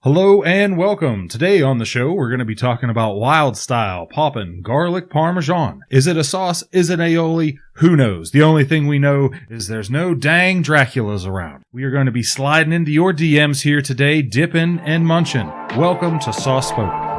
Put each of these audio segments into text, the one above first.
Hello and welcome. Today on the show, we're going to be talking about wild style, Poppin, garlic Parmesan. Is it a sauce? Is it aioli? Who knows? The only thing we know is there's no dang Draculas around. We are going to be sliding into your DMs here today, dipping and munching. Welcome to Sauce Spoken.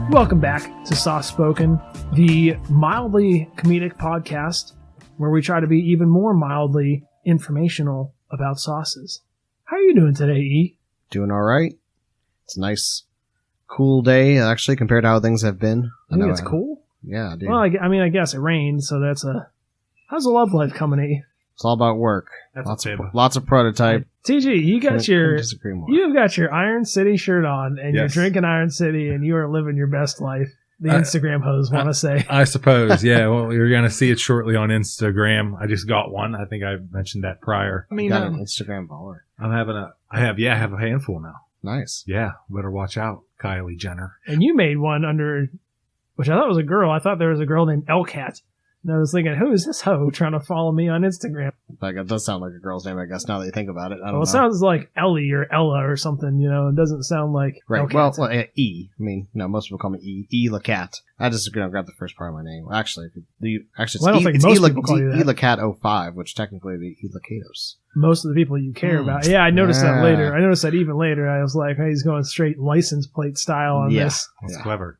Welcome back to Sauce Spoken, the mildly comedic podcast where we try to be even more mildly informational about sauces. How are you doing today, E? Doing all right. It's a nice, cool day, actually, compared to how things have been. I think it's cool? Yeah, dude. Well, I guess it rained, so that's a... How's the love life coming, E? It's all about work. That's lots of prototype. TG, you've got your Iron City shirt on, and Yes. You're drinking Iron City, and you are living your best life. The Instagram hoes want to say. I suppose, yeah. Well, you're going to see it shortly on Instagram. I just got one. I think I mentioned that prior. You got an Instagram follower. I have a handful now. Nice. Yeah, better watch out, Kylie Jenner. And you made one under, which I thought was a girl. I thought there was a girl named Elcat. And I was thinking, who is this hoe trying to follow me on Instagram? Like, it does sound like a girl's name, I guess, now that you think about it. I don't know. It sounds like Ellie or Ella or something, It doesn't sound like Right. Elcat. Well, E. I mean, most people call me E. E. Lacat. I just grab the first part of my name. Actually, it's Well, I don't think most people call you that. E. Lacat 05, which technically would be E. Lacatos. Most of the people you care about. Yeah, I noticed that later. I noticed that even later. I was like, hey, he's going straight license plate style on this. That's clever.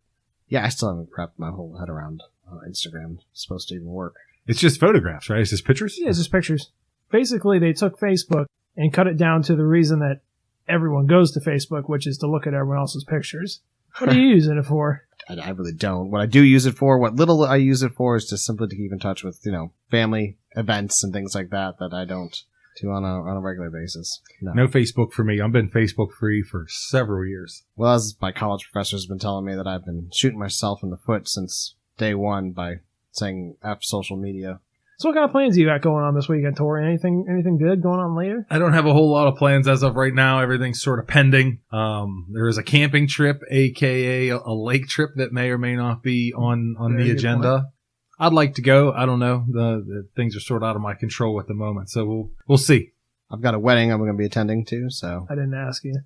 Yeah, I still haven't wrapped my whole head around Instagram. It's supposed to even work. It's just photographs, right? It's just pictures? Yeah, it's just pictures. Basically, they took Facebook and cut it down to the reason that everyone goes to Facebook, which is to look at everyone else's pictures. What are you using it for? I really don't. What I do use it for, what little I use it for, is just simply to keep in touch with, family events and things like that I don't do on a regular basis. No Facebook for me. I've been Facebook free for several years. Well, as my college professor has been telling me that I've been shooting myself in the foot since day one by saying F social media. So what kind of plans you got going on this weekend, Tori? Anything good going on later? I don't have a whole lot of plans as of right now. Everything's sort of pending. There is a camping trip, aka a lake trip that may or may not be on the agenda. I'd like to go. I don't know. The things are sort of out of my control at the moment, so we'll see. I've got a wedding I'm going to be attending too, so. I didn't ask you.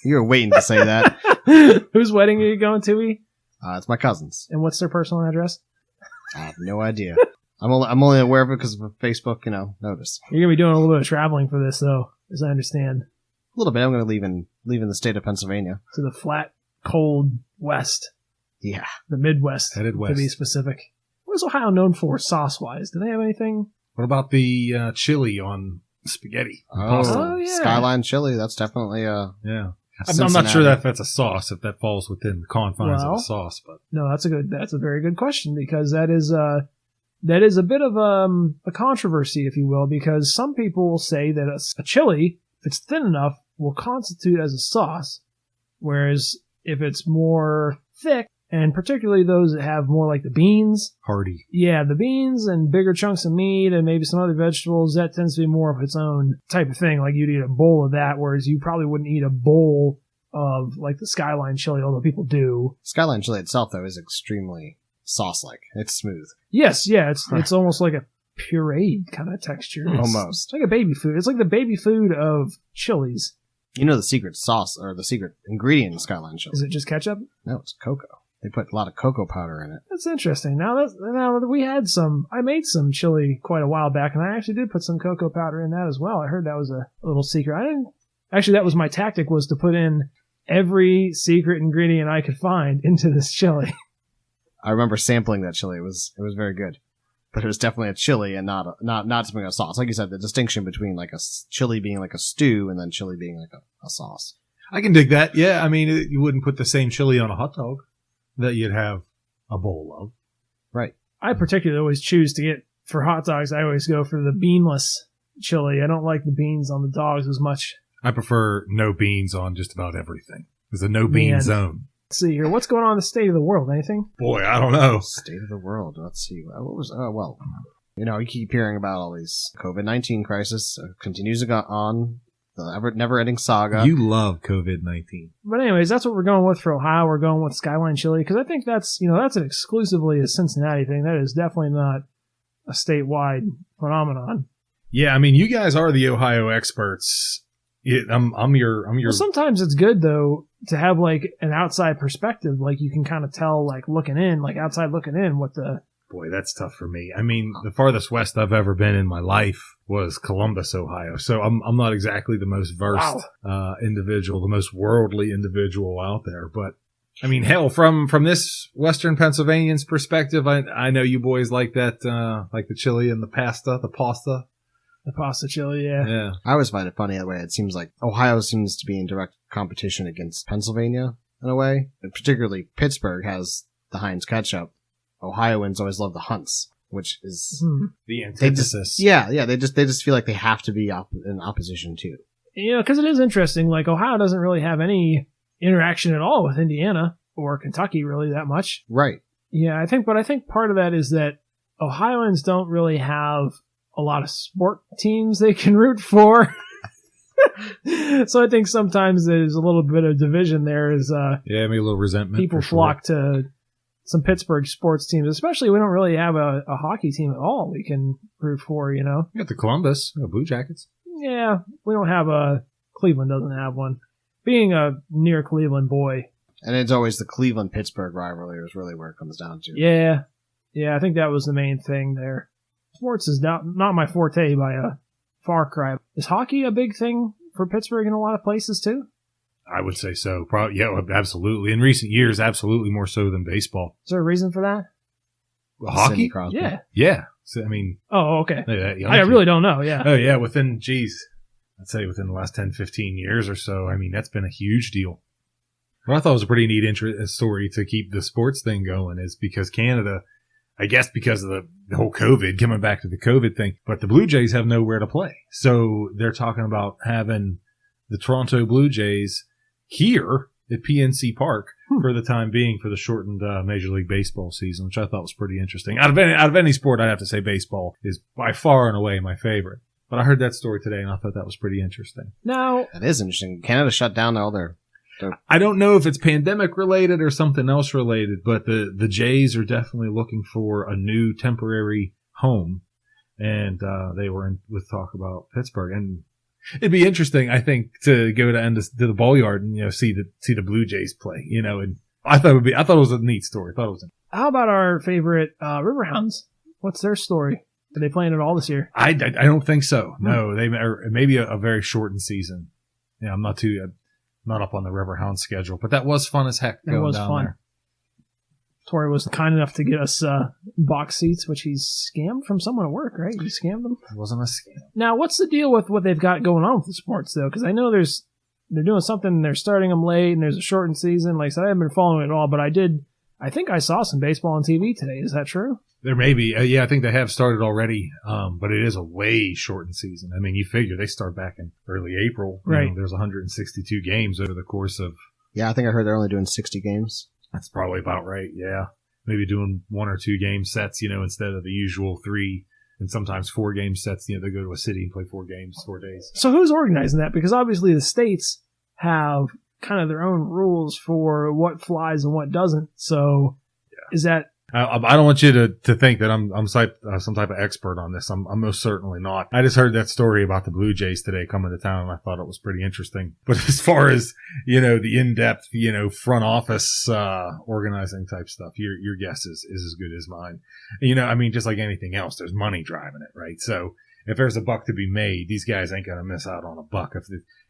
You were waiting to say that. Whose wedding are you going to, E? It's my cousin's. And what's their personal address? I have no idea. I'm only aware of it because of a Facebook, notice. You're going to be doing a little bit of traveling for this, though, as I understand. A little bit. I'm going to leave in the state of Pennsylvania. To the flat, cold west. Yeah. The Midwest, Headed west. to be specific. What is Ohio known for sauce-wise? Do they have anything? What about the chili on spaghetti? Oh, yeah. Skyline chili. That's definitely Yeah. I'm not sure that that's a sauce, if that falls within the confines of a sauce, but no, that's a very good question, because that is a bit of a controversy, if you will, because some people will say that a chili, if it's thin enough, will constitute as a sauce, whereas if it's more thick, and particularly those that have more like the beans. hearty. Yeah, the beans and bigger chunks of meat and maybe some other vegetables, that tends to be more of its own type of thing. Like you'd eat a bowl of that, whereas you probably wouldn't eat a bowl of like the Skyline chili, although people do. Skyline chili itself, though, is extremely sauce-like. It's smooth. Yes, yeah, it's almost like a pureed kind of texture. Almost. It's like a baby food. It's like the baby food of chilies. You know the secret sauce, or the secret ingredient in Skyline chili? Is it just ketchup? No, it's cocoa. They put a lot of cocoa powder in it. That's interesting. Now I made some chili quite a while back, and I actually did put some cocoa powder in that as well. I heard that was a little secret. That was my tactic, was to put in every secret ingredient I could find into this chili. I remember sampling that chili. It was very good. But it was definitely a chili and not something like a sauce. Like you said, the distinction between like a chili being like a stew and then chili being like a sauce. I can dig that. Yeah, I mean, you wouldn't put the same chili on a hot dog that you'd have a bowl of. Right. I particularly always choose to get, for hot dogs, I always go for the beanless chili. I don't like the beans on the dogs as much. I prefer no beans on just about everything. There's a no bean zone. Let's see here. What's going on in the state of the world? Anything? Boy, I don't know. State of the world. Let's see. What was? You keep hearing about all these COVID-19 crisis continues to go on. the never-ending saga. You love COVID-19. But anyways, that's what we're going with for Ohio. We're going with Skyline Chili because I think that's an exclusively a Cincinnati thing. That is definitely not a statewide phenomenon. Yeah, I mean, you guys are the Ohio experts. I'm your. Well, sometimes it's good though to have like an outside perspective. Like you can kind of tell, like outside looking in, what the. Boy, that's tough for me. I mean, the farthest west I've ever been in my life was Columbus, Ohio. So I'm not exactly the most versed individual, the most worldly individual out there. But I mean, hell, from this Western Pennsylvanian's perspective, I know you boys like that, like the chili and the pasta. The pasta chili, yeah. Yeah. I always find it funny that way. It seems like Ohio seems to be in direct competition against Pennsylvania in a way. And particularly Pittsburgh has the Heinz ketchup. Ohioans always love the Hunts, which is the antithesis. They just feel like they have to be in opposition too. Because it is interesting. Like Ohio doesn't really have any interaction at all with Indiana or Kentucky really that much. Right. Yeah, I think part of that is that Ohioans don't really have a lot of sport teams they can root for. So I think sometimes there's a little bit of division there. Maybe a little resentment. People flock to some Pittsburgh sports teams, especially we don't really have a hockey team at all we can root for, You got the Columbus, Blue Jackets. Yeah, we don't have Cleveland doesn't have one. Being a near Cleveland boy. And it's always the Cleveland-Pittsburgh rivalry is really where it comes down to. Yeah. Yeah, I think that was the main thing there. Sports is not my forte by a far cry. Is hockey a big thing for Pittsburgh in a lot of places too? I would say so. Probably, yeah, absolutely. In recent years, absolutely more so than baseball. Is there a reason for that? Hockey? Yeah. Yeah. So, I mean. Oh, okay. I really don't know, yeah. Oh, yeah. I'd say within the last 10, 15 years or so, I mean, that's been a huge deal. What I thought was a pretty neat story to keep the sports thing going is because Canada, I guess because of the whole COVID, coming back to the COVID thing, but the Blue Jays have nowhere to play. So they're talking about having the Toronto Blue Jays here at PNC Park for the time being for the shortened Major League Baseball season, which I thought was pretty interesting. Out of any sport, I'd have to say baseball is by far and away my favorite. But I heard that story today, and I thought that was pretty interesting. Now, that is interesting. Canada shut down all their I don't know if it's pandemic related or something else related, but the Jays are definitely looking for a new temporary home, and they were with talk about Pittsburgh. And it'd be interesting, I think, to go to the ball yard and see the Blue Jays play. And I thought it was a neat story. How about our favorite Riverhounds? What's their story? Are they playing at all this year? I don't think so. No, they maybe a very shortened season. Yeah, I'm not up on the Riverhound schedule, but that was fun as heck. It was fun. There. Tori was kind enough to get us box seats, which he's scammed from someone at work, right? You scammed them? It wasn't a scam. Now, what's the deal with what they've got going on with the sports, though? Because I know they're doing something, they're starting them late, and there's a shortened season. Like I said, I haven't been following it at all, but I think I saw some baseball on TV today. Is that true? There may be. Yeah, I think they have started already, but it is a way shortened season. I mean, you figure they start back in early April. Right. There's 162 games over the course of... Yeah, I think I heard they're only doing 60 games. That's probably about right, yeah. Maybe doing 1 or 2 game sets, instead of the usual 3 and sometimes 4 game sets. They go to a city and play 4 games, 4 days. So who's organizing that? Because obviously the states have kind of their own rules for what flies and what doesn't. So is that... I don't want you to think that I'm some type of expert on this. I'm most certainly not. I just heard that story about the Blue Jays today coming to town, and I thought it was pretty interesting. But as far as the in-depth front office organizing type stuff, your guess is as good as mine. I mean, just like anything else, there's money driving it, right? So if there's a buck to be made, these guys ain't gonna miss out on a buck.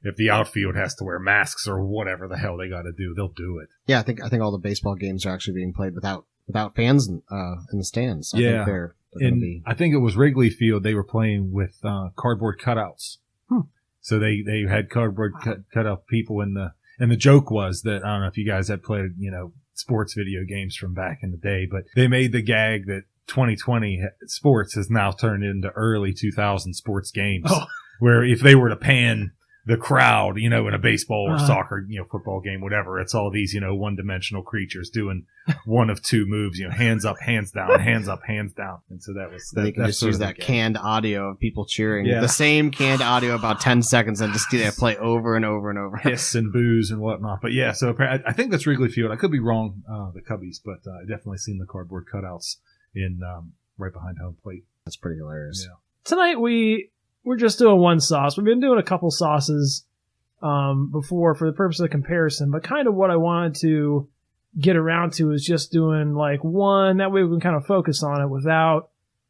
If the outfield has to wear masks or whatever the hell they got to do, they'll do it. Yeah, I think all the baseball games are actually being played without fans in the stands. I think they're I think it was Wrigley Field. They were playing with cardboard cutouts. So they had cardboard cutout people and the joke was that, I don't know if you guys had played, sports video games from back in the day, but they made the gag that 2020 sports has now turned into early 2000 sports games, where if they were to pan the crowd, in a baseball or soccer, football game, whatever. It's all these, one-dimensional creatures doing one of two moves, hands up, hands down, hands up, hands down. And so that was they can just use that canned audio of people cheering. Yeah. The same canned audio about 10 seconds and just get it play over and over and over. Hiss and boos and whatnot. But yeah, so I think that's Wrigley Field. I could be wrong, the Cubbies, but I definitely seen the cardboard cutouts in right behind home plate. That's pretty hilarious. Yeah. Tonight we're just doing one sauce. We've been doing a couple sauces before for the purpose of comparison, but kind of what I wanted to get around to is just doing like one. That way we can kind of focus on it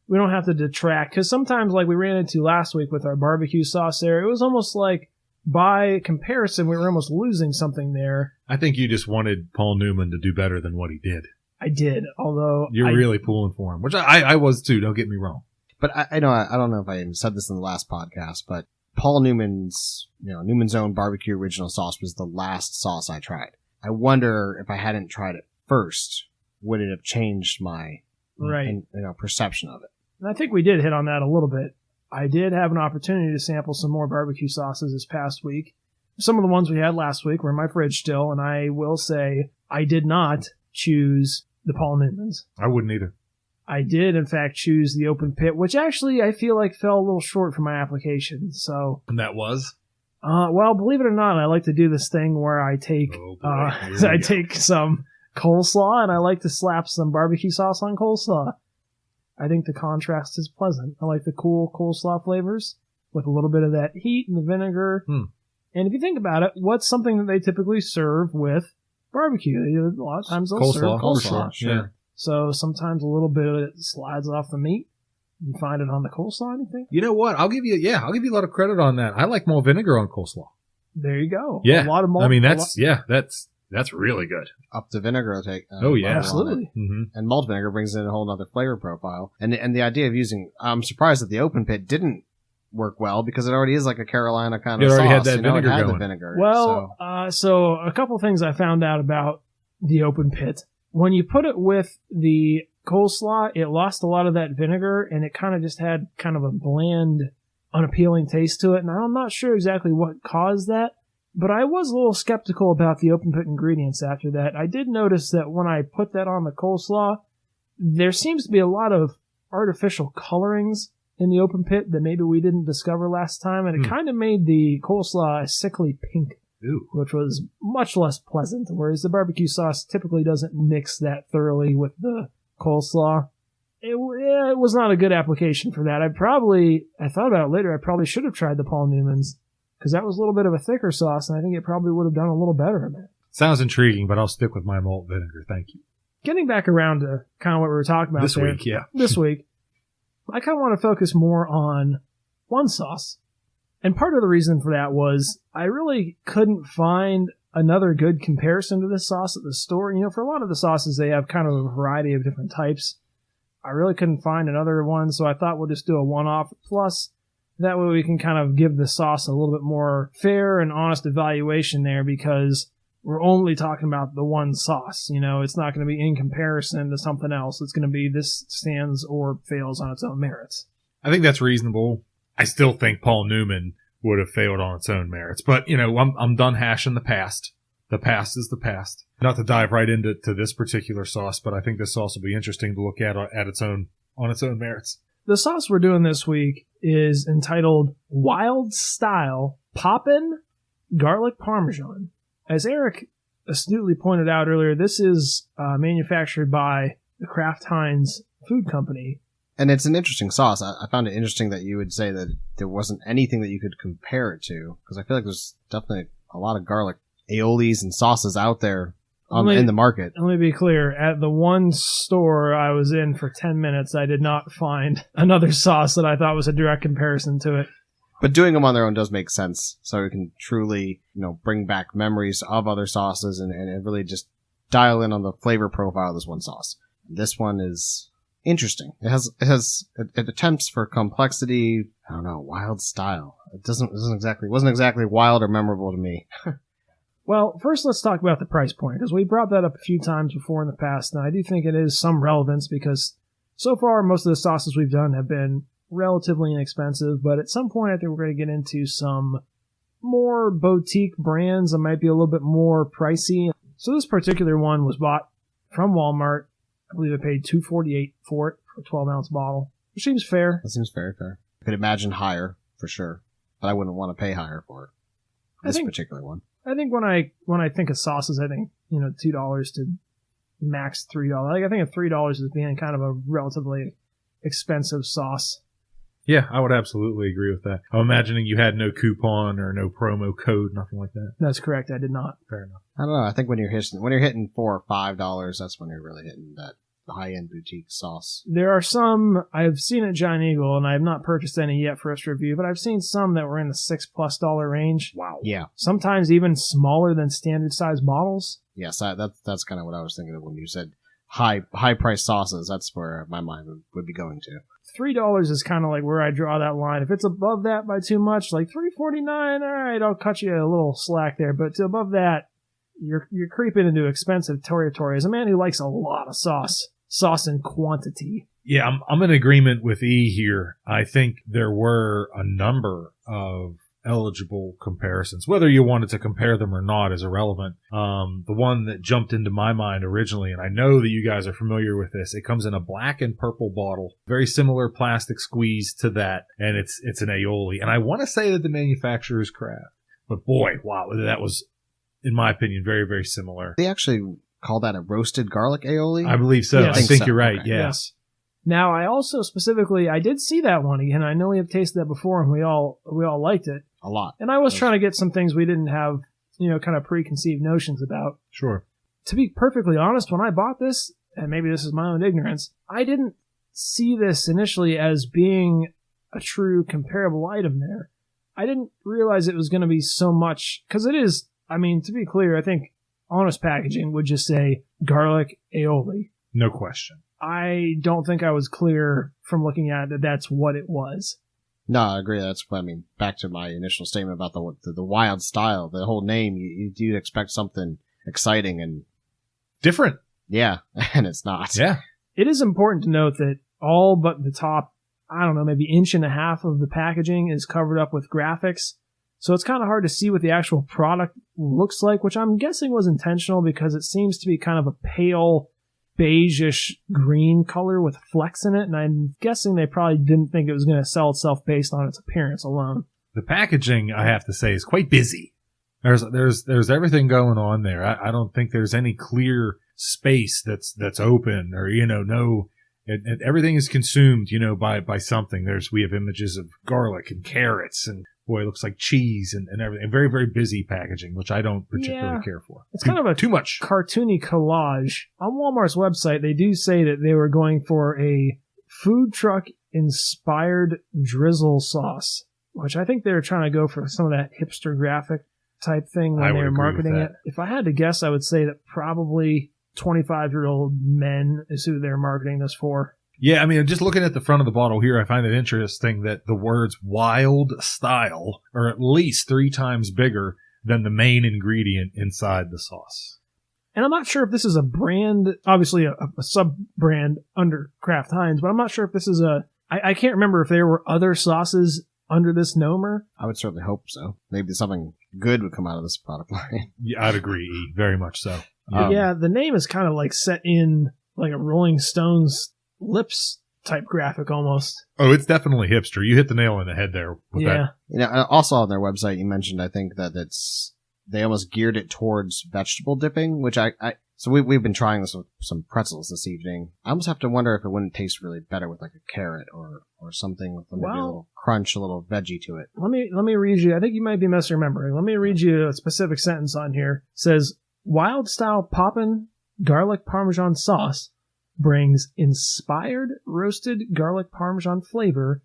we don't have to detract. Because sometimes, like we ran into last week with our barbecue sauce there, it was almost like by comparison we were almost losing something there. I think you just wanted Paul Newman to do better than what he did. I did, although you're really pulling for him, which I was too. Don't get me wrong. But I don't know if I said this in the last podcast, but Paul Newman's, Newman's Own barbecue original sauce was the last sauce I tried. I wonder if I hadn't tried it first, would it have changed my perception of it? And I think we did hit on that a little bit. I did have an opportunity to sample some more barbecue sauces this past week. Some of the ones we had last week were in my fridge still, and I will say I did not choose the Paul Newman's. I wouldn't either. I did, in fact, choose the open pit, which actually I feel like fell a little short for my application. So, and that was? Well, believe it or not, I like to do this thing where I take take some coleslaw and I like to slap some barbecue sauce on coleslaw. I think the contrast is pleasant. I like the cool coleslaw flavors with a little bit of that heat and the vinegar. And if you think about it, what's something that they typically serve with barbecue? A lot of times they'll serve coleslaw. Sure. Yeah. So sometimes a little bit of it slides off the meat. You find it on the coleslaw, anything? You know what? I'll give you a lot of credit on that. I like malt vinegar on coleslaw. There you go. Yeah. A lot of malt. I mean, that's really good. Up to vinegar will take. Absolutely. Mm-hmm. And malt vinegar brings in a whole other flavor profile. And the idea of using, I'm surprised that the open pit didn't work well because it already is like a Carolina kind of sauce. It already had that vinegar it had going. The vinegar. Well, so a couple things I found out about the open pit. When you put it with the coleslaw, it lost a lot of that vinegar, and it kind of just had kind of a bland, unappealing taste to it. And I'm not sure exactly what caused that, but I was a little skeptical about the open pit ingredients after that. I did notice that when I put that on the coleslaw, there seems to be a lot of artificial colorings in the open pit that maybe we didn't discover last time, and it kind of made the coleslaw a sickly pink. Ooh. Which was much less pleasant, whereas the barbecue sauce typically doesn't mix that thoroughly with the coleslaw. It was not a good application for that. I thought about it later, I probably should have tried the Paul Newman's, because that was a little bit of a thicker sauce, and I think it probably would have done a little better in that. Sounds intriguing, but I'll stick with my malt vinegar. Thank you. Getting back around to kind of what we were talking about this week, I kind of want to focus more on one sauce. And part of the reason for that was I really couldn't find another good comparison to this sauce at the store. For a lot of the sauces, they have kind of a variety of different types. I really couldn't find another one, so I thought we'll just do a one-off. Plus, that way we can kind of give the sauce a little bit more fair and honest evaluation there, because we're only talking about the one sauce. It's not going to be in comparison to something else. It's going to be this stands or fails on its own merits. I think that's reasonable. I still think Paul Newman would have failed on its own merits. But, I'm done hashing the past. The past is the past. Not to dive right into this particular sauce, but I think this sauce will be interesting to look at on its own merits. The sauce we're doing this week is entitled Wild Style Poppin' Garlic Parmesan. As Eric astutely pointed out earlier, this is manufactured by the Kraft Heinz Food Company. And it's an interesting sauce. I found it interesting that you would say that there wasn't anything that you could compare it to, because I feel like there's definitely a lot of garlic aiolis and sauces out there in the market. Let me be clear. At the one store I was in for 10 minutes, I did not find another sauce that I thought was a direct comparison to it. But doing them on their own does make sense, so we can truly, bring back memories of other sauces and really just dial in on the flavor profile of this one sauce. This one is interesting. It attempts for complexity. I don't know, wild style. It wasn't exactly wild or memorable to me. Well, first let's talk about the price point, because we brought that up a few times before in the past, and I do think it is some relevance, because so far most of the sauces we've done have been relatively inexpensive, but at some point I think we're going to get into some more boutique brands that might be a little bit more pricey. So this particular one was bought from Walmart. I believe I paid $2.48 for it for a 12-ounce bottle, which seems fair. That seems very fair. I could imagine higher for sure, but I wouldn't want to pay higher for it. This particular one. I think when I think of sauces, I think $2 to max $3. Like I think of $3 as being kind of a relatively expensive sauce. Yeah, I would absolutely agree with that. I'm imagining you had no coupon or no promo code, nothing like that. That's correct. I did not. Fair enough. I don't know. I think when you're hitting $4 or $5, that's when you're really hitting that high-end boutique sauce. There are some I've seen at Giant Eagle, and I have not purchased any yet for us to review, but I've seen some that were in the $6+ range. Wow. Yeah. Sometimes even smaller than standard size bottles. Yes, that's kind of what I was thinking of when you said high price sauces. That's where my mind would be going to. $3 is kind of like where I draw that line. If it's above that by too much, like $3.49, all right, I'll cut you a little slack there. But above that, you're creeping into expensive territory. As a man who likes a lot of sauce in quantity. Yeah, I'm in agreement with E here. I think there were a number of eligible comparisons. Whether you wanted to compare them or not is irrelevant. The one that jumped into my mind originally, and I know that you guys are familiar with this, it comes in a black and purple bottle, very similar plastic squeeze to that, and it's an aioli. And I want to say that the manufacturer is Kraft, but boy, wow, that was, in my opinion, very, very similar. They actually call that a roasted garlic aioli? I believe so. Yes. I think so. you're right. Okay. Yes. Now, I also specifically, I did see that one again. I know we have tasted that before, and we all liked it. A lot. And I was trying to get some things we didn't have, kind of preconceived notions about. Sure. To be perfectly honest, when I bought this, and maybe this is my own ignorance, I didn't see this initially as being a true comparable item there. I didn't realize it was going to be so much, because it is, to be clear, I think honest packaging would just say garlic aioli. No question. I don't think I was clear from looking at it that that's what it was. No, I agree. That's back to my initial statement about the wild style, the whole name. You do expect something exciting and different. Yeah, and it's not. Yeah. It is important to note that all but the top, maybe inch and a half of the packaging is covered up with graphics. So it's kind of hard to see what the actual product looks like, which I'm guessing was intentional because it seems to be kind of a pale beige-ish green color with flecks in it, and I'm guessing they probably didn't think it was going to sell itself based on its appearance alone. The packaging, I have to say, is quite busy. There's everything going on there. I don't think there's any clear space that's open or no. Everything is consumed by something. We have images of garlic and carrots and boy, it looks like cheese and everything. Very, very busy packaging, which I don't particularly care for. It's kind of a too much cartoony collage. On Walmart's website, they do say that they were going for a food truck inspired drizzle sauce, which I think they were trying to go for some of that hipster graphic type thing when they were marketing it. If I had to guess, I would say that probably 25-year-old men is who they're marketing this for. Yeah, just looking at the front of the bottle here, I find it interesting that the words wild style are at least 3 times bigger than the main ingredient inside the sauce. And I'm not sure if this is a brand, obviously a sub-brand under Kraft Heinz, but I'm not sure if this is I can't remember if there were other sauces under this nomer. I would certainly hope so. Maybe something good would come out of this product line. Yeah, I'd agree, very much so. Yeah, the name is kind of like set in like a Rolling Stones lips type graphic almost. Oh, it's definitely hipster. You hit the nail on the head there with that. Also on their website, you mentioned, I think that they almost geared it towards vegetable dipping, which so we've been trying this with some pretzels this evening. I almost have to wonder if it wouldn't taste really better with like a carrot or something with maybe a little crunch, a little veggie to it. Let me read you. I think you might be misremembering. Let me read you a specific sentence on here. It says, wild style Poppin garlic Parmesan sauce brings inspired roasted garlic Parmesan flavor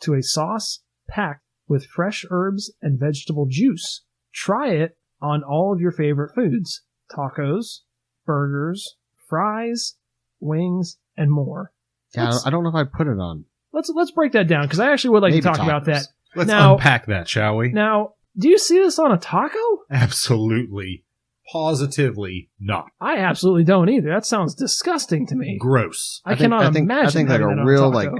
to a sauce packed with fresh herbs and vegetable juice. Try it on all of your favorite foods: tacos, burgers, fries, wings, and more. Yeah, I don't know if I'd put it on. Let's break that down, because I actually would like to talk about that. Let's unpack that, shall we? Now, do you see this on a taco? Absolutely. Positively not. I absolutely don't either. That sounds disgusting to me. Gross. I cannot imagine. I think like a real like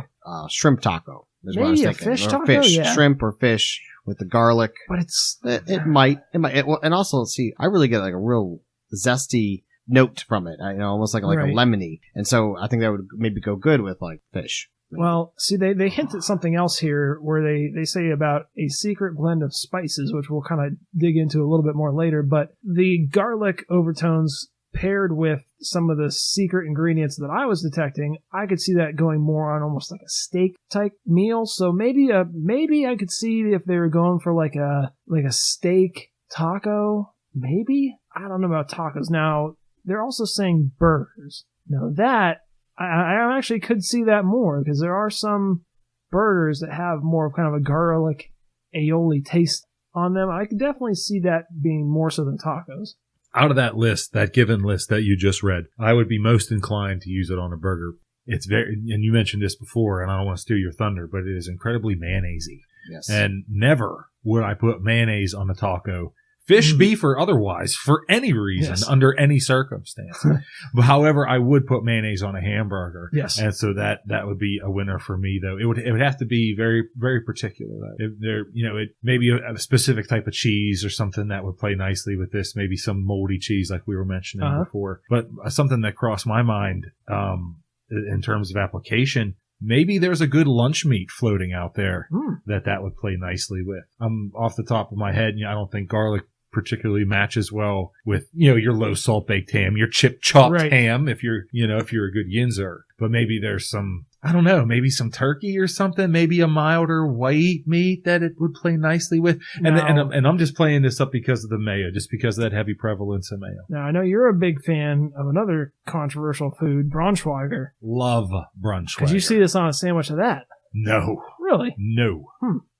shrimp taco. Maybe a fish taco, fish, yeah. Shrimp or fish with the garlic. But it's It might. And also, see, I really get like a real zesty note from it. Almost like Right. a lemony. And so I think that would maybe go good with like fish. well, see, they hint at something else here where they say about a secret blend of spices, which we'll kind of dig into a little bit more later. But the garlic overtones paired with some of the secret ingredients that I was detecting, I could see that going more on almost like a steak type meal. So maybe I could see if they were going for like a steak taco. Maybe, I don't know about tacos. Now they're also saying burgers. Now that I actually could see that more, because there are some burgers that have more of kind of a garlic aioli taste on them. I could definitely see that being more so than tacos. Out of that list, that given list that you just read, I would be most inclined to use it on a burger. It's very, and you mentioned this before, and I don't want to steal your thunder, but it is incredibly mayonnaise-y. Yes. And never would I put mayonnaise on a taco, fish, beef, or otherwise, for any reason, Yes. under any circumstance. But however, I would put mayonnaise on a hamburger. Yes. And so that would be a winner for me, though. It would have to be very, very particular. If there, it maybe a specific type of cheese or something that would play nicely with this. Maybe some moldy cheese, like we were mentioning before. But something that crossed my mind, in terms of application, maybe there's a good lunch meat floating out there that would play nicely with. Off the top of my head, I don't think garlic particularly matches well with, your low salt baked ham, your chip chopped ham, if you're a good yinzer. But maybe there's some, I don't know, maybe some turkey or something, maybe a milder white meat that it would play nicely with. And I'm just playing this up because of the mayo, just because of that heavy prevalence of mayo. Now, I know you're a big fan of another controversial food, Braunschweiger. Love Braunschweiger. Could you see this on a sandwich of that? No. Really? No.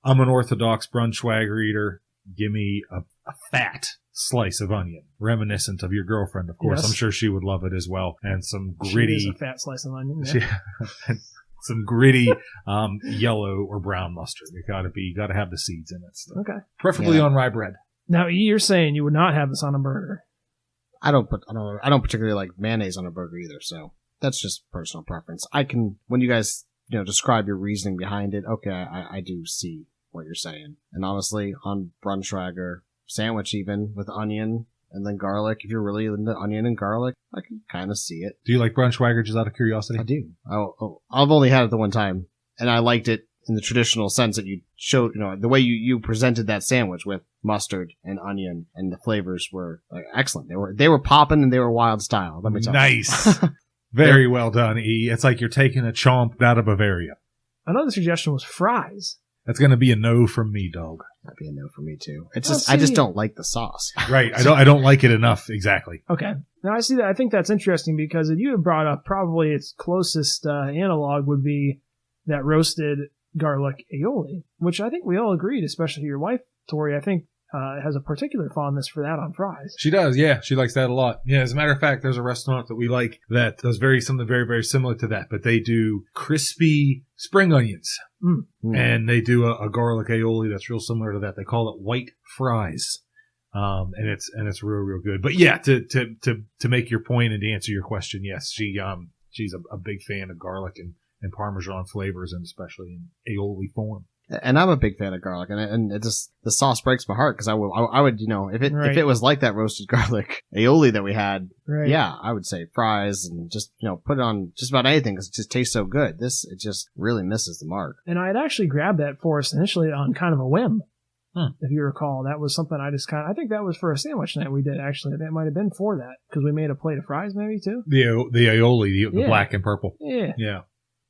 I'm an Orthodox Braunschweiger eater. Give me a fat slice of onion, reminiscent of your girlfriend, of course. Yes. I'm sure she would love it as well. And some gritty, She is a fat slice of onion. Yeah. some gritty yellow or brown mustard. You gotta have the seeds in it still. Okay. Preferably on rye bread. Now, you're saying you would not have this on a burger. I don't particularly like mayonnaise on a burger either, so that's just personal preference. When you guys, describe your reasoning behind it, okay, I do see what you're saying. And honestly, on Braunschweiger sandwich, even with onion and then garlic, if you're really into onion and garlic, I can kind of see it. Do you like Braunschweiger, just out of curiosity? I do. I've only had it the one time, and I liked it in the traditional sense that you showed, the way you presented that sandwich with mustard and onion, and the flavors were excellent. They were popping and they were wild style. Let me tell you. Nice. Very well done, E. It's like you're taking a chomp out of Bavaria. Another suggestion was fries. That's going to be a no from me, dog. That'd be a no for me too. It's just I just don't like the sauce. Right. I don't like it enough. Exactly. Okay. Now I see that. I think that's interesting because you have brought up probably its closest analog would be that roasted garlic aioli, which I think we all agreed, especially your wife, Tori, I think has a particular fondness for that on fries. She does, yeah. She likes that a lot. Yeah, as a matter of fact, there's a restaurant that we like that does something very, very similar to that, but they do crispy spring onions. And they do a garlic aioli that's real similar to that. They call it white fries. And it's real, real good. But yeah, to make your point and to answer your question, yes, she's a big fan of garlic and Parmesan flavors, and especially in aioli form. And I'm a big fan of garlic, and it just, the sauce breaks my heart, because I would, if it was like that roasted garlic aioli that we had, yeah, I would say fries and just, put it on just about anything, because it just tastes so good. It just really misses the mark. And I had actually grabbed that for us initially on kind of a whim. If you recall, that was something I think that was for a sandwich night we did, actually. That might have been for that, because we made a plate of fries maybe too. The aioli, the black and purple. Yeah. Yeah.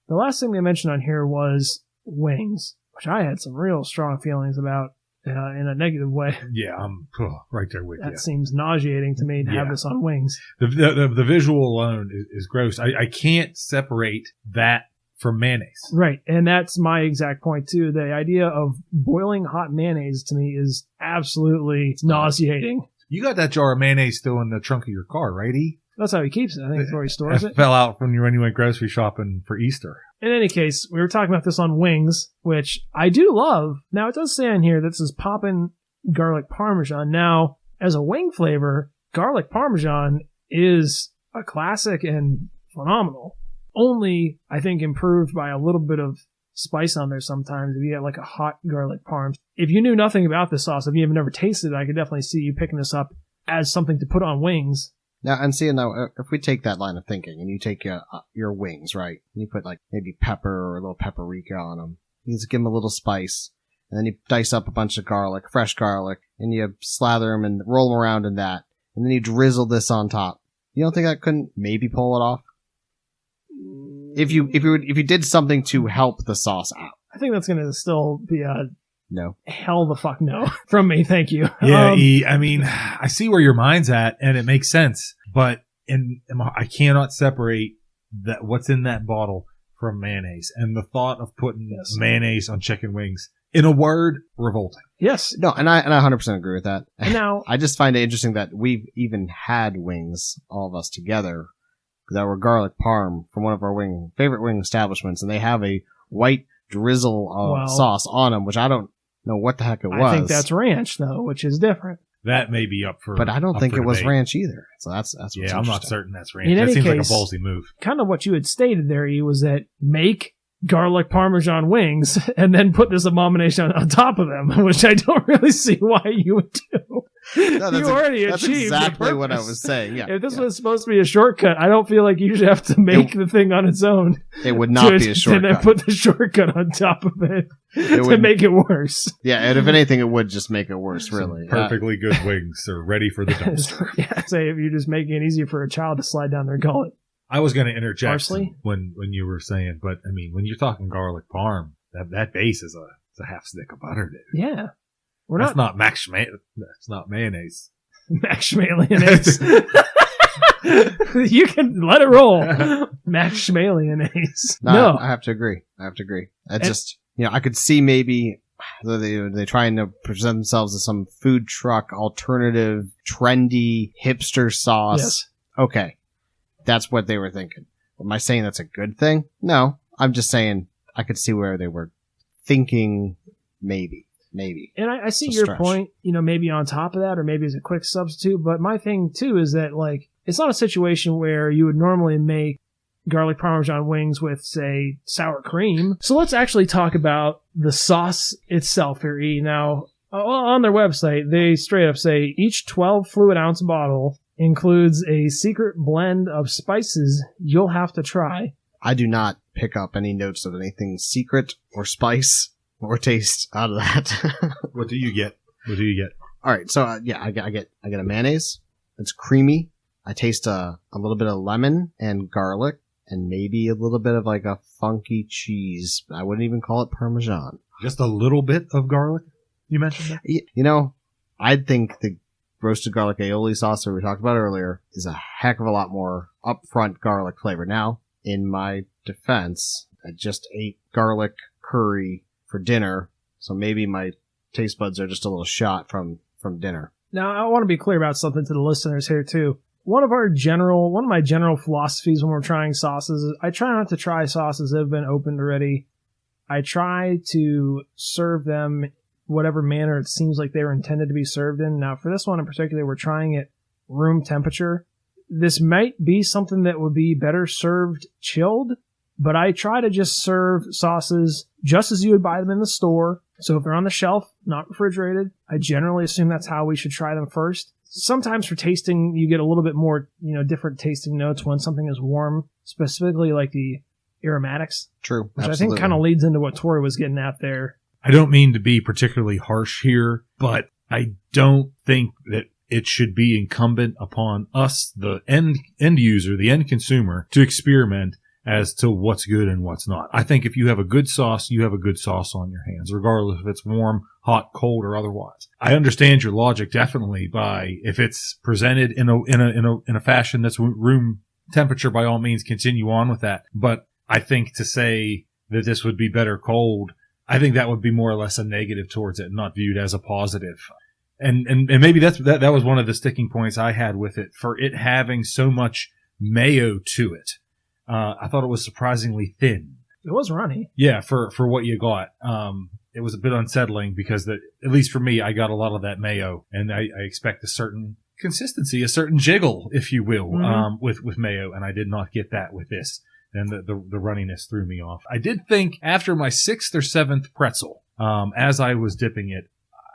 The last thing they mentioned on here was wings, which I had some real strong feelings about in a negative way. Yeah, I'm right there with you. That seems nauseating to me to have this on wings. The visual alone is gross. I can't separate that from mayonnaise. Right, and that's my exact point too. The idea of boiling hot mayonnaise to me is absolutely nauseating. You got that jar of mayonnaise still in the trunk of your car, right, E? That's how he keeps it. I think that's where he stores it. Fell out when you went grocery shopping for Easter. In any case, we were talking about this on wings, which I do love. Now, it does say on here that this is Poppin garlic Parmesan. Now, as a wing flavor, garlic Parmesan is a classic and phenomenal. Only, I think, improved by a little bit of spice on there sometimes. If you get like a hot garlic parm. If you knew nothing about this sauce, if you have never tasted it, I could definitely see you picking this up as something to put on wings. Now, if we take that line of thinking and you take your wings, right, and you put like maybe pepper or a little paprika on them, you just give them a little spice, and then you dice up a bunch of garlic, fresh garlic, and you slather them and roll them around in that, and then you drizzle this on top. You don't think that couldn't maybe pull it off? If you did something to help the sauce out. I think that's going to still be a no. Hell the fuck no from me. Thank you. Yeah, I mean, I see where your mind's at, and it makes sense. But I cannot separate that what's in that bottle from mayonnaise, and the thought of putting mayonnaise on chicken wings, in a word, revolting. Yes. No, and I 100% agree with that. Now, I just find it interesting that we've even had wings, all of us together, that were garlic parm from one of our favorite wing establishments, and they have a white drizzle sauce on them, which I don't know what the heck it was. I think that's ranch, though, which is different. That may be up for But I don't think it was ranch either. So that's yeah, I'm not certain that's ranch. In that any seems case, like a ballsy move. Kind of what you had stated there, E, was that make garlic Parmesan wings and then put this abomination on top of them, which I don't really see why you would do. No, you already that's achieved exactly the what I was saying. Yeah, if this was supposed to be a shortcut, I don't feel like you should have to make the thing on its own. It would not be a shortcut. And then put the shortcut on top of it to make it worse. Yeah, and if anything, it would just make it worse, really. Perfectly good wings are ready for the dumpster. Yeah, say if you're just making it easier for a child to slide down their gullet. I was going to interject Parsley? when you were saying, but I mean, when you're talking garlic parm, that base is a half stick of butter, dude. Yeah, That's not that's not mayonnaise. Max mayonnaise. You can let it roll. Max mayonnaise. No, I have to agree. It's just, I could see maybe they trying to present themselves as some food truck alternative, trendy hipster sauce. Yes. Okay. That's what they were thinking. Am I saying that's a good thing? No. I'm just saying I could see where they were thinking maybe. And I see your point, maybe on top of that or maybe as a quick substitute. But my thing, too, is that, like, it's not a situation where you would normally make garlic Parmesan wings with, say, sour cream. So let's actually talk about the sauce itself here, E. Now, on their website, they straight up say each 12 fluid ounce bottle includes a secret blend of spices you'll have to try. I do not pick up any notes of anything secret or spice or taste out of that. What do you get? All right, so I get a mayonnaise. It's creamy. I taste a little bit of lemon and garlic and maybe a little bit of like a funky cheese. I wouldn't even call it Parmesan. Just a little bit of garlic? You mentioned that? I think the roasted garlic aioli sauce that we talked about earlier is a heck of a lot more upfront garlic flavor. Now, in my defense, I just ate garlic curry for dinner, so maybe my taste buds are just a little shot from dinner. Now, I want to be clear about something to the listeners here, too. One of my general philosophies when we're trying sauces is I try not to try sauces that have been opened already. I try to serve them whatever manner it seems like they were intended to be served in. Now, for this one in particular, we're trying it room temperature. This might be something that would be better served chilled, but I try to just serve sauces just as you would buy them in the store. So if they're on the shelf, not refrigerated, I generally assume that's how we should try them first. Sometimes for tasting, you get a little bit more, different tasting notes when something is warm, specifically like the aromatics. True. Which Absolutely. I think kind of leads into what Tori was getting at there. I don't mean to be particularly harsh here, but I don't think that it should be incumbent upon us, the end user, the end consumer, to experiment as to what's good and what's not. I think if you have a good sauce, you have a good sauce on your hands, regardless if it's warm, hot, cold, or otherwise. I understand your logic definitely by if it's presented in a fashion that's room temperature, by all means, continue on with that. But I think to say that this would be better cold, I think that would be more or less a negative towards it, not viewed as a positive. And maybe that was one of the sticking points I had with it, for it having so much mayo to it. I thought it was surprisingly thin. It was runny. Yeah, for what you got. It was a bit unsettling because at least for me, I got a lot of that mayo, and I expect a certain consistency, a certain jiggle, if you will, with mayo, and I did not get that with this. and the runniness threw me off. I did think after my 6th or 7th pretzel, as I was dipping it,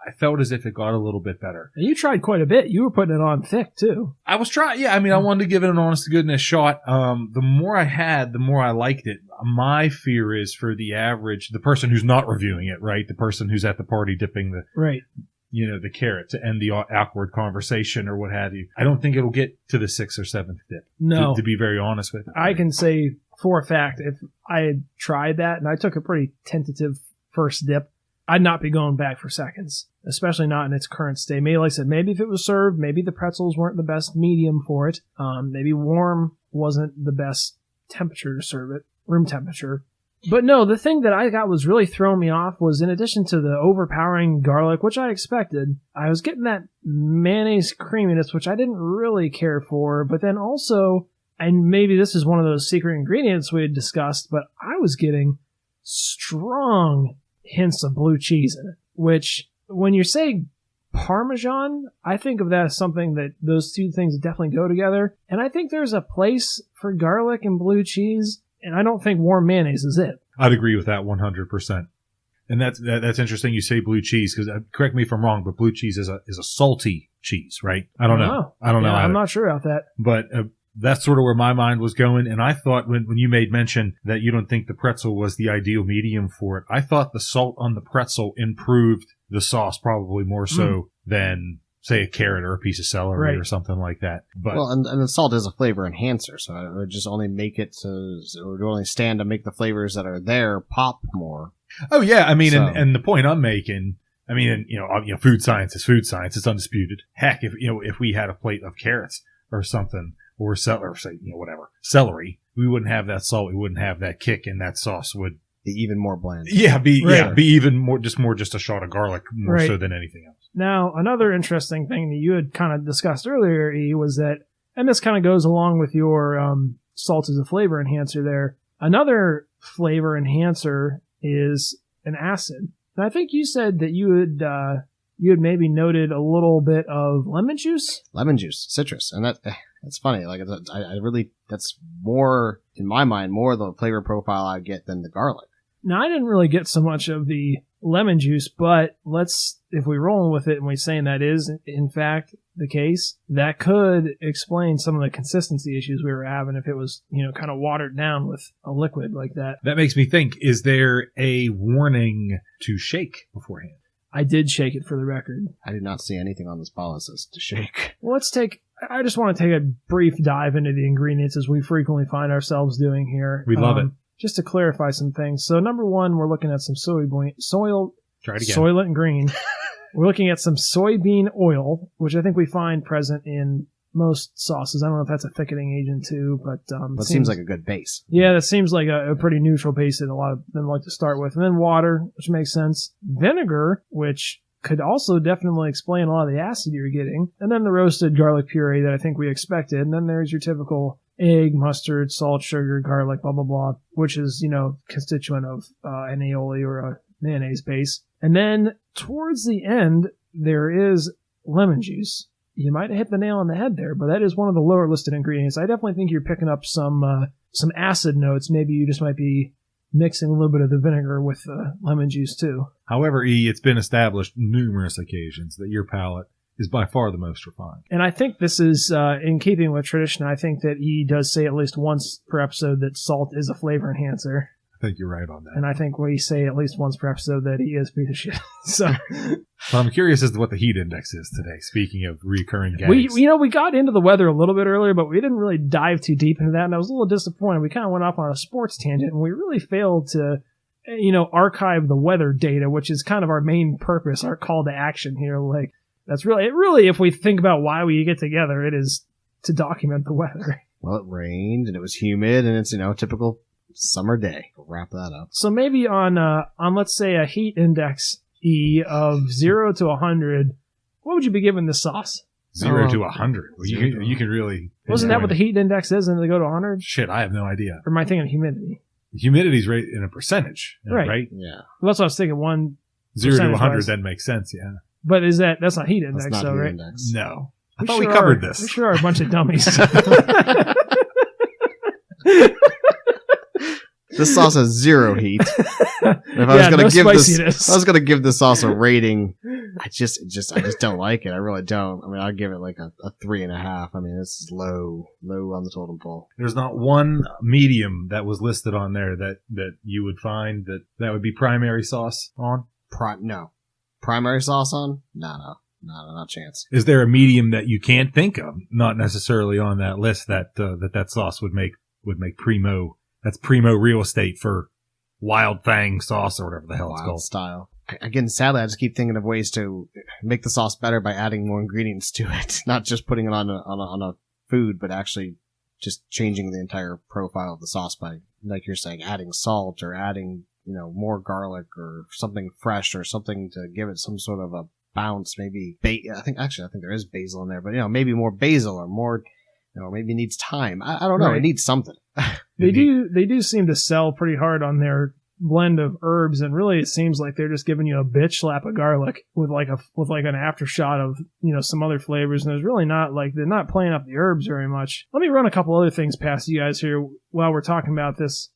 I felt as if it got a little bit better. And you tried quite a bit. You were putting it on thick, too. I was trying. Yeah, I mean, I wanted to give it an honest to goodness shot. The more I had, the more I liked it. My fear is for the person who's not reviewing it, right? The person who's at the party dipping the carrot to end the awkward conversation or what have you. I don't think it'll get to the 6th or 7th dip. No. To be very honest with you. I can say for a fact, if I had tried that and I took a pretty tentative first dip, I'd not be going back for seconds, especially not in its current state. Maybe, like I said, maybe if it was served, maybe the pretzels weren't the best medium for it. Maybe warm wasn't the best temperature to serve it, room temperature. But no, the thing that I got was really throwing me off was, in addition to the overpowering garlic, which I expected, I was getting that mayonnaise creaminess, which I didn't really care for. But then also, and maybe this is one of those secret ingredients we had discussed, but I was getting strong hints of blue cheese in it, which when you're saying Parmesan, I think of that as something that those two things definitely go together. And I think there's a place for garlic and blue cheese, and I don't think warm mayonnaise is it. I'd agree with that 100%. And that's interesting you say blue cheese, because correct me if I'm wrong, but blue cheese is a salty cheese, right? I don't know. I'm not sure about that. But that's sort of where my mind was going. And I thought when you made mention that you don't think the pretzel was the ideal medium for it, I thought the salt on the pretzel improved the sauce probably more so than, say, a carrot or a piece of celery or something like that. But and the salt is a flavor enhancer, so it would just only make it it would only stand to make the flavors that are there pop more. Oh yeah, I mean, and the point I'm making, I mean, and, food science is food science; it's undisputed. Heck, if we had a plate of carrots or something, or celery, we wouldn't have that salt, we wouldn't have that kick, and that sauce would be even more bland. Yeah, be even more just a shot of garlic more so than anything else. Now, another interesting thing that you had kind of discussed earlier, E, was that, and this kind of goes along with your salt as a flavor enhancer there. Another flavor enhancer is an acid. And I think you said that you had maybe noted a little bit of lemon juice? Lemon juice, citrus, and that's funny. Like, I really, that's more, in my mind, more the flavor profile I get than the garlic. Now, I didn't really get so much of the lemon juice, but if we roll with it and we're saying that is, in fact, the case, that could explain some of the consistency issues we were having if it was, kind of watered down with a liquid like that. That makes me think, is there a warning to shake beforehand? I did shake it for the record. I did not see anything on this policy to shake. Well, I just want to take a brief dive into the ingredients as we frequently find ourselves doing here. We love it. Just to clarify some things. So number one, we're looking at some Soylent Green. We're looking at some soybean oil, which I think we find present in most sauces. I don't know if that's a thickening agent too, but it seems like a good base. Yeah, that seems like a pretty neutral base that a lot of them like to start with. And then water, which makes sense. Vinegar, which could also definitely explain a lot of the acid you're getting. And then the roasted garlic puree that I think we expected. And then there's your typical egg, mustard, salt, sugar, garlic, blah, blah, blah, which is, constituent of an aioli or a mayonnaise base. And then towards the end, there is lemon juice. You might have hit the nail on the head there, but that is one of the lower listed ingredients. I definitely think you're picking up some acid notes. Maybe you just might be mixing a little bit of the vinegar with the lemon juice too. However, E, it's been established numerous occasions that your palate is by far the most refined. And I think this is in keeping with tradition. I think that E does say at least once per episode that salt is a flavor enhancer. I think you're right on that. And I think we say at least once per episode that he is a piece of shit. So I'm curious as to what the heat index is today, speaking of recurring gags. We got into the weather a little bit earlier, but we didn't really dive too deep into that, and I was a little disappointed. We kind of went off on a sports tangent, and we really failed to, archive the weather data, which is kind of our main purpose, our call to action here. Like, that's really, if we think about why we get together, it is to document the weather. Well, it rained, and it was humid, and it's, typical summer day. We'll wrap that up. So maybe on let's say a heat index E of 0 to 100, what would you be giving this sauce? 0 to 100. Well, you can really. Wasn't that what the heat index is, and they go to 100? Shit, I have no idea. Or am I thinking humidity? The humidity's right in a percentage, right? Yeah. Well, that's what I was thinking. 0 to 100 then makes sense. Yeah. But that's not heat index, that's not though, heat right? Index. No. I thought we covered this. We sure are a bunch of dummies. This sauce has zero heat. If I was gonna give this sauce a rating, I just don't like it. I really don't. I mean, I'll give it like a 3.5. I mean, this is low on the totem pole. There's not one medium that was listed on there that you would find that would be primary sauce on. No. Primary sauce on? No, not a chance. Is there a medium that you can't think of, not necessarily on that list, that sauce would make primo? That's primo real estate for Wild Fang sauce or whatever the hell it's called. Style. Again, sadly, I just keep thinking of ways to make the sauce better by adding more ingredients to it, not just putting it on a food, but actually just changing the entire profile of the sauce by, like you're saying, adding salt or adding more garlic or something fresh or something to give it some sort of a bounce. Maybe I think there is basil in there, but maybe more basil or more, maybe it needs thyme. I don't know. Right. It needs something. They do seem to sell pretty hard on their blend of herbs, and really it seems like they're just giving you a bitch slap of garlic with like an aftershot of some other flavors, and there's really not, like, they're not playing up the herbs very much. Let me run a couple other things past you guys here while we're talking about this,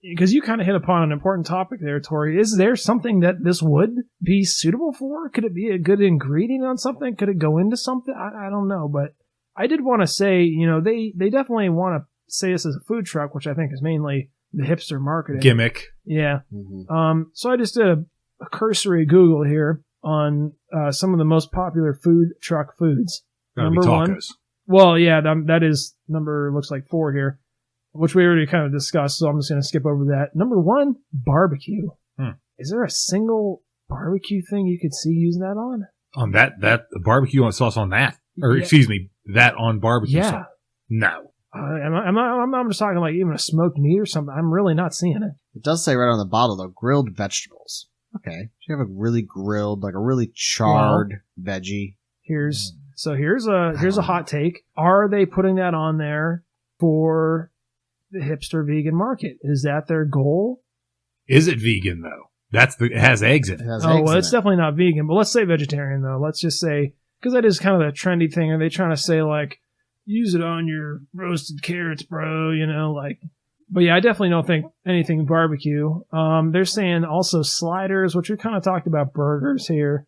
because you kind of hit upon an important topic there, Tori. Is there something that this would be suitable for? Could it be a good ingredient on something? Could it go into something? I don't know, but I did want to say, they definitely want to say this as a food truck, which I think is mainly the hipster marketing gimmick. Yeah. Mm-hmm. So I just did a cursory Google here on some of the most popular food truck foods. Number one. Well, yeah, that is looks like 4 here, which we already kind of discussed, so I'm just going to skip over that. Number 1, barbecue. Is there a single barbecue thing you could see using that on? On that barbecue sauce on that? Or, excuse me, that on barbecue sauce? No. I'm just talking like even a smoked meat or something. I'm really not seeing it. It does say right on the bottle, though, grilled vegetables. Okay. So you have a really grilled, like a really charred veggie. Here's a hot take. Are they putting that on there for the hipster vegan market? Is that their goal? Is it vegan, though? It has eggs in it. It's definitely not vegan, but let's say vegetarian, though. Let's just say, because that is kind of the trendy thing. Are they trying to say, like, use it on your roasted carrots, bro, but yeah, I definitely don't think anything barbecue. They're saying also sliders, which we kind of talked about burgers here.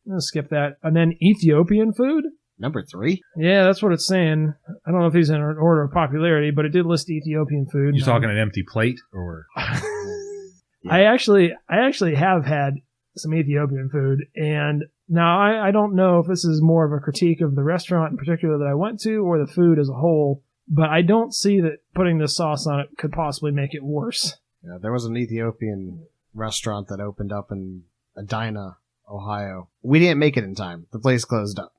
I'm going to skip that. And then Ethiopian food. Number 3? Yeah, that's what it's saying. I don't know if these are in order of popularity, but it did list Ethiopian food. You talking an empty plate or? I actually have had some Ethiopian food, and now I don't know if this is more of a critique of the restaurant in particular that I went to or the food as a whole, but I don't see that putting this sauce on it could possibly make it worse. Yeah, there was an Ethiopian restaurant that opened up in Edina, Ohio. We didn't make it in time. The place closed up.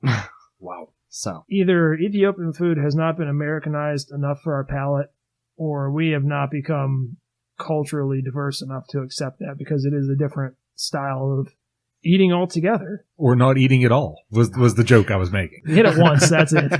Wow. So either Ethiopian food has not been Americanized enough for our palate, or we have not become culturally diverse enough to accept that, because it is a different style of eating altogether. Or not eating at all was the joke I was making. Hit it once, that's it.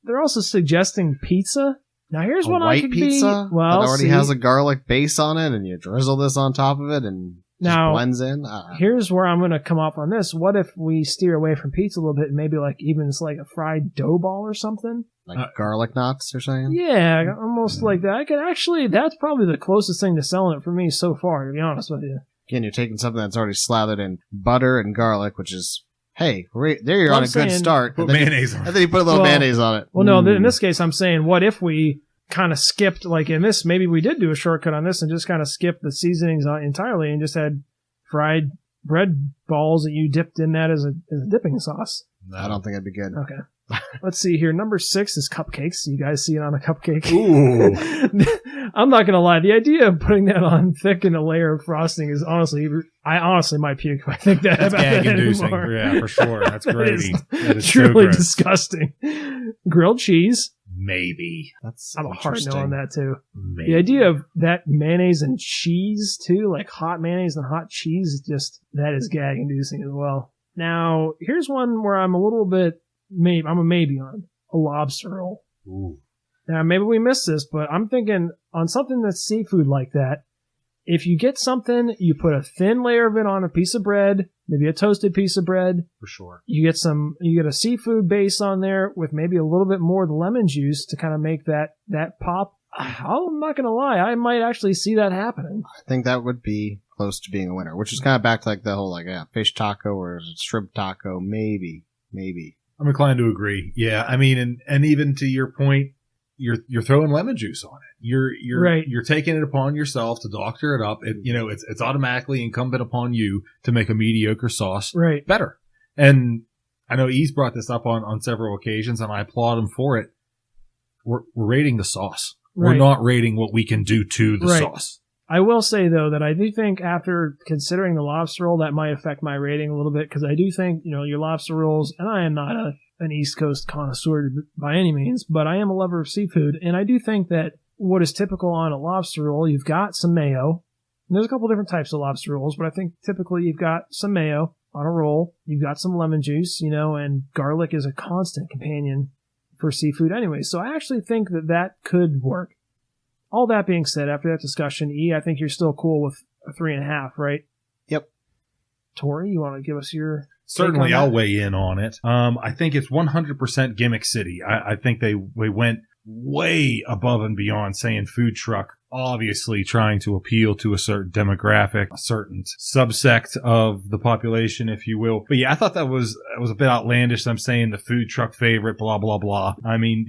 They're also suggesting pizza. Now here's what I could pizza be. Well, that already has a garlic base on it, and you drizzle this on top of it, and just blends in. Here's where I'm going to come up on this. What if we steer away from pizza a little bit, and maybe like even it's like a fried dough ball or something? Like garlic knots, you're saying? Yeah, almost like that. I could actually, that's probably the closest thing to selling it for me so far, to be honest with you. Again, you're taking something that's already slathered in butter and garlic, which is, hey, there you're on a good start. Put mayonnaise on it. And then you put a little mayonnaise on it. Well, no, in this case, I'm saying, what if we kind of skipped, like in this, maybe we did do a shortcut on this and just kind of skipped the seasonings entirely and just had fried bread balls that you dipped in that as a dipping sauce? No. I don't think it'd be good. Okay. Let's see here. Number 6 is cupcakes. You guys see it on a cupcake? Ooh. I'm not going to lie. The idea of putting that on thick in a layer of frosting is I honestly might puke if I think that That's about that gag-inducing. anymore. Yeah, for sure. That's crazy. That is truly so disgusting. Grilled cheese. Maybe. I'm a hard no on that too. Maybe. The idea of that mayonnaise and cheese too, like hot mayonnaise and hot cheese, that is gag-inducing as well. Now, here's one where I'm a little bit I'm a maybe on a lobster roll. Ooh. Now, maybe we missed this, but I'm thinking on something that's seafood like that, if you get something, you put a thin layer of it on a piece of bread, maybe a toasted piece of bread. For sure. You get a seafood base on there with maybe a little bit more of the lemon juice to kind of make that pop. I'm not going to lie. I might actually see that happening. I think that would be close to being a winner, which is kind of back to like the whole fish taco or shrimp taco. Maybe. I'm inclined to agree. Yeah, I mean, and even to your point, you're throwing lemon juice on it. You're taking it upon yourself to doctor it up. It's automatically incumbent upon you to make a mediocre sauce better. And I know E's brought this up on several occasions, and I applaud him for it. We're rating the sauce. We're not rating what we can do to the sauce. I will say, though, that I do think after considering the lobster roll, that might affect my rating a little bit, because I do think, your lobster rolls, and I am not an East Coast connoisseur by any means, but I am a lover of seafood, and I do think that what is typical on a lobster roll, you've got some mayo. And there's a couple different types of lobster rolls, but I think typically you've got some mayo on a roll, you've got some lemon juice, and garlic is a constant companion for seafood anyway. So I actually think that could work. All that being said, after that discussion, E, I think you're still cool with a 3.5, right? Yep. Tori, you want to give us your... Certainly, I'll weigh in on it. I think it's 100% gimmick city. I think they went way above and beyond saying food truck, obviously trying to appeal to a certain demographic, a certain subsect of the population, if you will. But yeah, I thought that was a bit outlandish. I'm saying the food truck favorite, blah, blah, blah. I mean,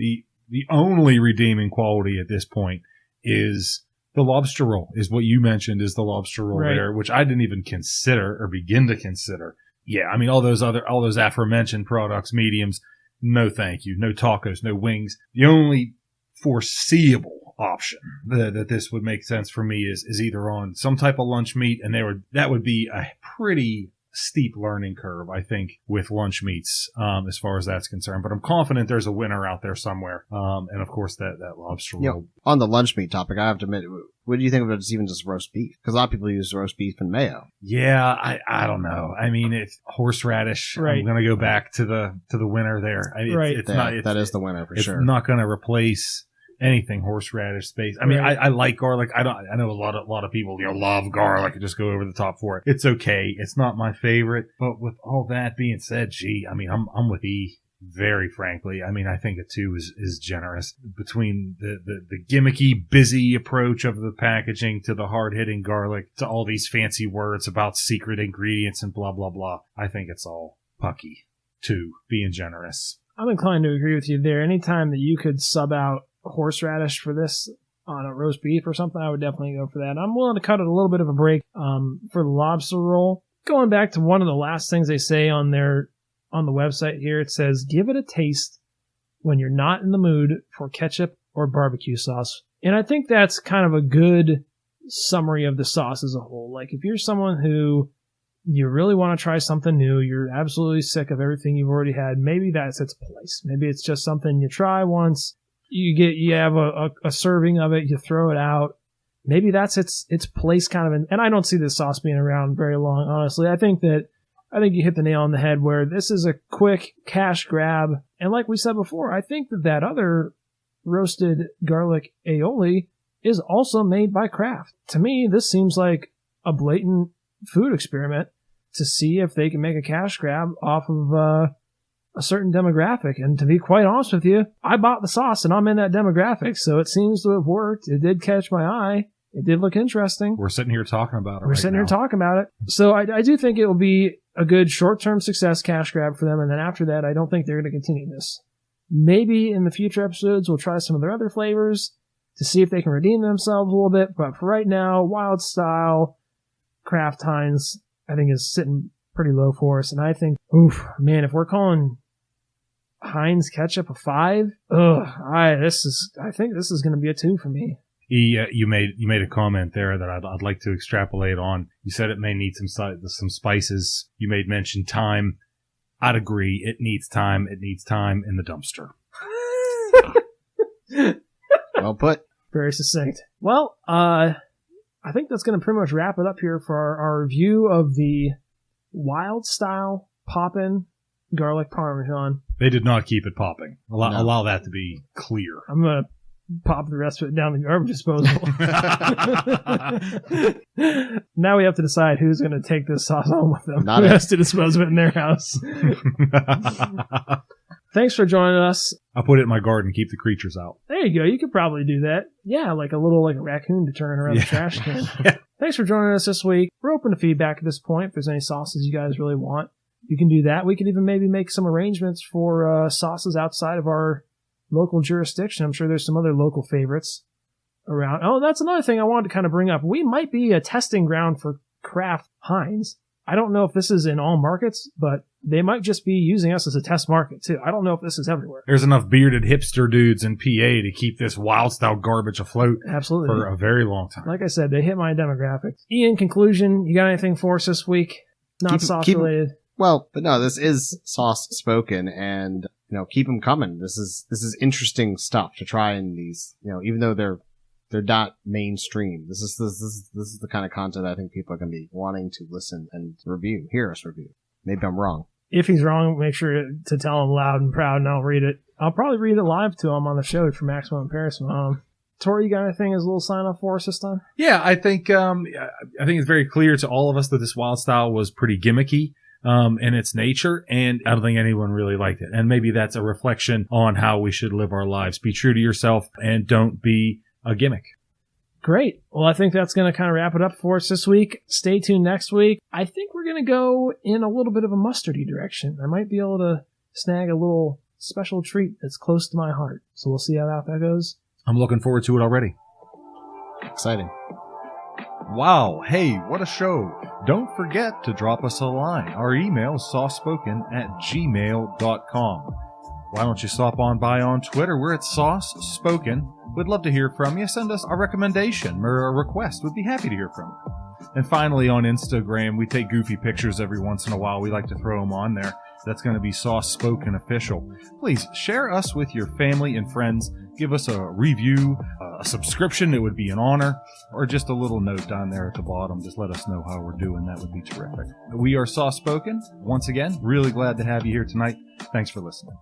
the only redeeming quality at this point is the lobster roll, is what you mentioned is the lobster roll there, which I didn't even consider or begin to consider. Yeah, I mean, all those aforementioned products, mediums, no thank you. No tacos, no wings. The only foreseeable option that this would make sense for me is either on some type of lunch meat, and that would be a pretty steep learning curve, I think, with lunch meats, as far as that's concerned. But I'm confident there's a winner out there somewhere. And of course, that lobster roll. On the lunch meat topic, I have to admit, what do you think of it as even just roast beef? Because a lot of people use roast beef and mayo. Yeah, I don't know. I mean, it's horseradish. I'm going to go back to the winner there. That is the winner for sure. It's not going to replace anything horseradish space. I mean, I like garlic. I know a lot of people love garlic and just go over the top for it. It's okay. It's not my favorite. But with all that being said, I mean, I'm with E. Very frankly, I mean, I think a 2 is generous between the gimmicky, busy approach of the packaging to the hard-hitting garlic to all these fancy words about secret ingredients and blah, blah, blah. I think it's all pucky. 2, being generous. I'm inclined to agree with you there. Anytime that you could sub out horseradish for this on a roast beef or something, I would definitely go for that. I'm willing to cut it a little bit of a break for the lobster roll. Going back to one of the last things they say on the website here, it says, give it a taste when you're not in the mood for ketchup or barbecue sauce. And I think that's kind of a good summary of the sauce as a whole. Like, if you're someone who you really want to try something new, you're absolutely sick of everything you've already had, maybe that's its place. Maybe it's just something you try once, you have a serving of it, you throw it out. Maybe that's its place kind of. And I don't see this sauce being around very long, honestly. I think you hit the nail on the head where this is a quick cash grab. And like we said before, I think that other roasted garlic aioli is also made by Kraft. To me, this seems like a blatant food experiment to see if they can make a cash grab off of a certain demographic. And to be quite honest with you, I bought the sauce and I'm in that demographic, so it seems to have worked. It did catch my eye. It did look interesting. We're sitting here talking about it. We're sitting here talking about it. So I do think it will be a good short-term success cash grab for them. And then after that, I don't think they're going to continue this. Maybe in the future episodes, we'll try some of their other flavors to see if they can redeem themselves a little bit. But for right now, Wild Style, Kraft Heinz, I think is sitting pretty low for us. And I think, if we're calling Heinz ketchup a 5, I think this is going to be a 2 for me. You made a comment there that I'd like to extrapolate on. You said it may need some spices. You made mention time. I'd agree. It needs time. It needs time in the dumpster. Well put. Very succinct. Well, I think that's going to pretty much wrap it up here for our review of the Wild Style Poppin Garlic Parmesan. They did not keep it popping. Allow that to be clear. I'm going to pop the rest of it down the garbage disposal. Now we have to decide who's going to take this sauce home with them. Who has to dispose of it in their house. Thanks for joining us. I put it in my garden, keep the creatures out. There you go. You could probably do that. Yeah, like a raccoon to turn around the trash can. Thanks for joining us this week. We're open to feedback at this point. If there's any sauces you guys really want, you can do that. We could even maybe make some arrangements for sauces outside of our local jurisdiction. I'm sure there's some other local favorites around. Oh, that's another thing I wanted to kind of bring up. We might be a testing ground for Kraft Heinz. I don't know if this is in all markets, but they might just be using us as a test market too. I don't know if this is everywhere. There's enough bearded hipster dudes in PA to keep this wild style garbage afloat Absolutely. For a very long time. Like I said, they hit my demographic. Ian, conclusion, you got anything for us this week? Not sauce related. Well, but no, this is sauce spoken, and keep them coming. This is interesting stuff to try in these. Even though they're not mainstream. This is the kind of content I think people are going to be wanting to listen and hear us review. Maybe I'm wrong. If he's wrong, make sure to tell him loud and proud, and I'll read it. I'll probably read it live to him on the show for maximum embarrassment. Tori, you got anything as a little sign off for us this time? Yeah, I think it's very clear to all of us that this wild style was pretty gimmicky in its nature, and I don't think anyone really liked it. And maybe that's a reflection on how we should live our lives. Be true to yourself and don't be a gimmick. Great. Well, I think that's going to kind of wrap it up for us this week. Stay tuned next week. I think we're going to go in a little bit of a mustardy direction. I might be able to snag a little special treat that's close to my heart. So we'll see how that goes. I'm looking forward to it already. Exciting. Wow. Hey, what a show. Don't forget to drop us a line. Our email is saucespoken@gmail.com. Why don't you stop on by on Twitter? We're at Sauce Spoken. We'd love to hear from you. Send us a recommendation or a request. We'd be happy to hear from you. And finally, on Instagram, we take goofy pictures every once in a while. We like to throw them on there. That's going to be Sauce Spoken Official. Please share us with your family and friends. Give us a review, a subscription. It would be an honor. Or just a little note down there at the bottom. Just let us know how we're doing. That would be terrific. We are Sauce Spoken. Once again, really glad to have you here tonight. Thanks for listening.